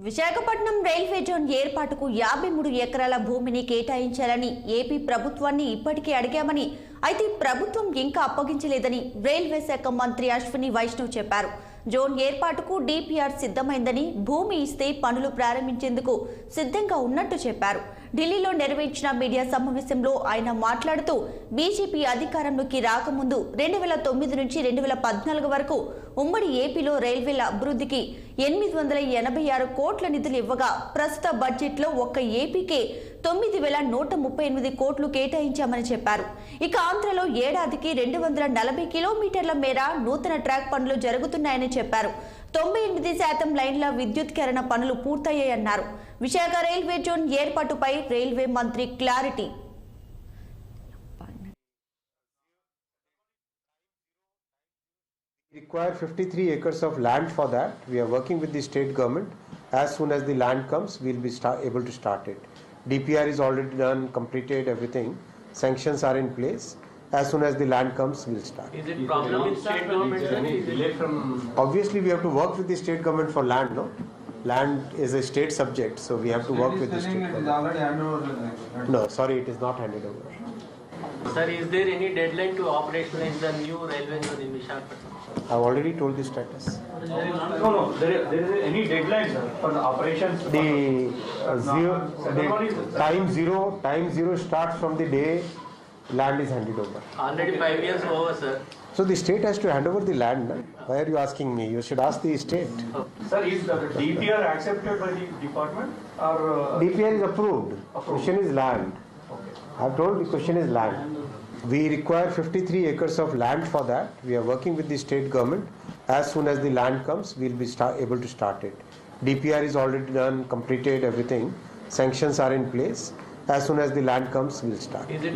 Visakhapatnam railway zone ఏర్పాటుకు 53 ఎకరాల భూమిని కేటాయించాలని ఏపీ ప్రభుత్వాన్ని ఇప్పటికే అడిగామని, అయితే ప్రభుత్వం ఇంకా అప్పగించలేదని రైల్వే శాఖ మంత్రి అశ్విని వైష్ణవ్ చెప్పారు. జోన్ ఏర్పాటుకు డిపిఆర్ సిద్ధమైందని, భూమి ఇస్తే పనులు ప్రారంభించేందుకు సిద్ధంగా ఉన్నట్టు చెప్పారు. ఢిల్లీలో నిర్వహించిన మీడియా సమావేశంలో ఆయన మాట్లాడుతూ, బీజేపీ అధికారంలోకి రాకముందు 2009 నుంచి 2014 వరకు ఉమ్మడి ఏపీలో రైల్వేల అభివృద్ధికి 886 కోట్ల నిధులు ఇవ్వగా, ప్రస్తుత బడ్జెట్లో ఒక్క ఏపీకే 9138 కోట్లు కేటాయించామని చెప్పారు. ఇక ఆంధ్రలో ఏడాదికి 240 కిలోమీటర్ల మేర నూతన ట్రాక్ పనులు జరుగుతున్నాయని చెప్పారు. 98% లైన్ల విద్యుత్కరణ పనులు పూర్తయ్యాయన్నారు. విశాఖ రైల్వే జోన్ ఏర్పాటుపై రైల్వే మంత్రి clarity. We require 53 acres of land for that. We are working with the state government. As soon as the land comes, we'll be able to start it. DPR is already done, completed everything. Sanctions are in place. As soon as the land comes, we'll start. Is it problem with state government? Is any delay from? Obviously, we have to work with the state government for land, no? Land is a state subject, so we have to work with the state government. It is already handed over. No, sorry, it is not handed over. Sir, is there any deadline to operationalize the new railway zone in Visakhapatnam? I've already told the status. No, there is any deadline, sir, for the operations. The time zero starts from the day land is handed over. Already 5 years over, sir. So the state has to hand over the land. No? Why are you asking me? You should ask the state. Sir, is the DPR accepted by the department or? DPR is approved. Question is land. Okay. I have told the question is land. We require 53 acres of land for that. We are working with the state government. As soon as the land comes, we'll be able to start it. DPR is already done, completed everything. Sanctions are in place. As soon as the land comes, we'll start. Is it